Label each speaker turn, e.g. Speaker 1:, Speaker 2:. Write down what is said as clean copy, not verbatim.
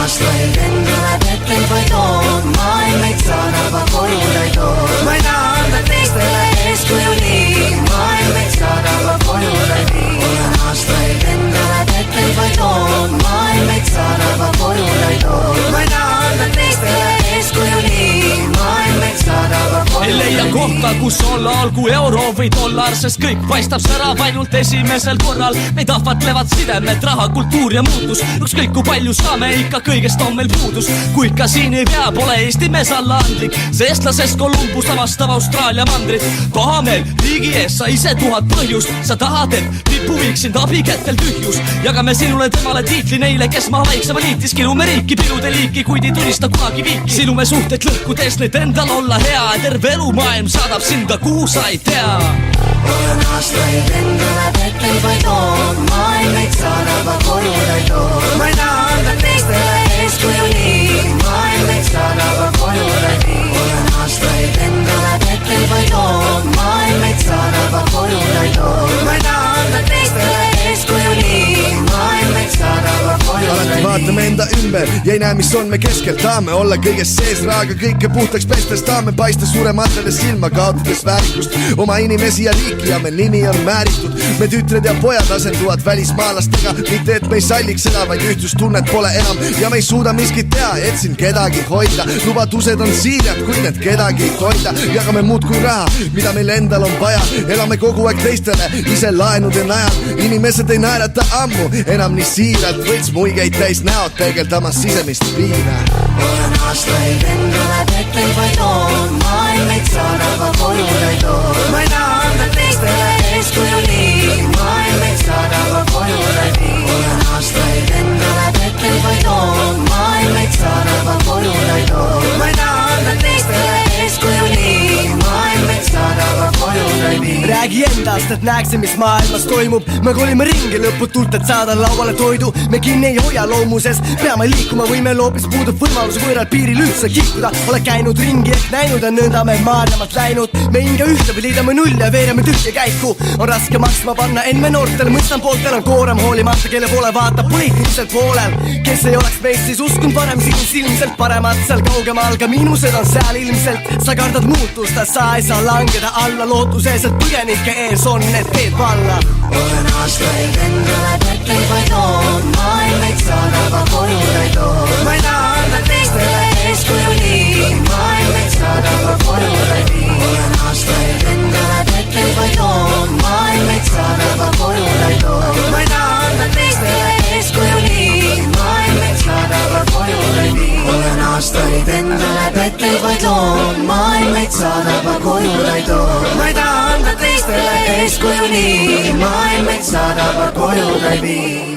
Speaker 1: aastaid endale petel vaid loon, maailm meid saadab, aga kojule ei too. Ma ei taha anda teistele eeskuju nii, maailm meid saadab, aga kojule ei vii. Olen aastaid endale petel vaid loon, maailm meid saadab, aga kojule ei too. Ma ei taha anda teistele eeskuju nii, maailm meid saadab, aga kojule ei vii.
Speaker 2: Ei leia kohta, kus olla, olgu euro või dollar, sest kõik paistab särav ainult esimesel korral. Meid ahvatlevad sidemed, raha, kultuur ja muutus. Ükskõik kui palju saame, ikka kõigest on meil puudus. Kui ka siin ei pea, pole Eesti mees allaandlik. See eestlasest Kolumbus avastab Austraalia mandrit. Pahameel, riigi ees sa ise 1000 põhjust. Sa tahad, et lipu viiksin abikätel tühjus. Jagame sinule temale tiitli neile, kes maha vaiksema liitis. Kilume riiki, pilude liiki, kuid ei tunnista kunagi viiki. Sinume suhted lõhkudes, need endal olla hea. Terve elu maailm saadab sinda, kuhu sa ei tea.
Speaker 1: Olen aastaid endale petel vaid loon, maailm meid saadab, aga kojule ei too. Ma ei taha anda teistele eeskuju nii, maailm meid saadab, aga kojule ei vii. Olen aastaid endale petel vaid loon, maailm meid saadab, aga kojule ei too. Ma ei taha anda teistele eeskuju nii, maailm meid saadab, aga kojule ei vii.
Speaker 3: Vaatame enda ümber ja ei näe, mis on me keskel. Tahame olla kõigest sees raaga, kõike puhtaks pestes. Tahame paista suurematele silma, kaotades väärikust oma inimesi ja riiki ja meil nimi on määritud. Me tütred ja pojad asenduvad välismaalastega, mitte et me ei salliks seda, vaid ühtsustunnet pole enam. Ja me ei suuda miskit teha, et siin kedagi hoida. Lubadused on siirad, kuid need kedagi ei hoida. Jagame muud kui raha, mida meil endal on vaja. Elame kogu aeg teistele, ise laenude najal. Inimesed ei naerata ammu, enam nii siirad. Võts muigeid täis näod, peegeldamas sisemist piina.
Speaker 1: Olen aastaid endale petel vaid loon, maailm meid saadab, aga kojule ei too. Ma ei taha anda teistele eeskuju nii, maailm meid saadab, aga kojule ei vii. Olen aastaid endale petel vaid loon, maailm meid saadab, aga kojule ei too. Ma ei taha anda teistele eeskuju nii, maailm meid saadab, aga kojule ei vii.
Speaker 4: Räägi endast, et näekse, mis maailmas toimub. Me kolime ringi lõputult, et saada lauale toidu. Me kinni ei hoia loomuses, peame liikuma või meil hoopis puudub võimalus võõral piiril üldse kihkuda. Ole käinud ringi ehk näinud ja nõnda me maailmalt läinud. Me hinge ühte või liidame null ja veereme tühja käiku. On raske maksma panna enne noortel, mõistan pooltel on koorem hoolimata, kelle poole vaatab poliitiliselt poolel. Kes ei oleks meist siis uskunud varem sinus ilmselt paremat seal kaugemal, ka miinused on seal ilmselt. Sa kardad muutust, sa ei saa langeda alla lootuses, et põgenike ees on need teed valla.
Speaker 1: Olen aastaid endale petel vaid loon, maailm meid saadab, aga kojule ei too. Ma ei taha anda teistele eeskuju nii, maailm meid saadab, aga kojule ei vii. Olen aastaid endale petel vaid loon, maailm meid saadab, aga kojule ei too. Ma ei taha anda teistele eeskuju nii, maailm meid saadab, aga kojule ei vii. Olen aastaid endale petel vaid loon, maailm meid saadab, aga kojule ei too. Ma ei taha anda teistele eeskuju nii, maailm meid saadab, aga kojule ei vii.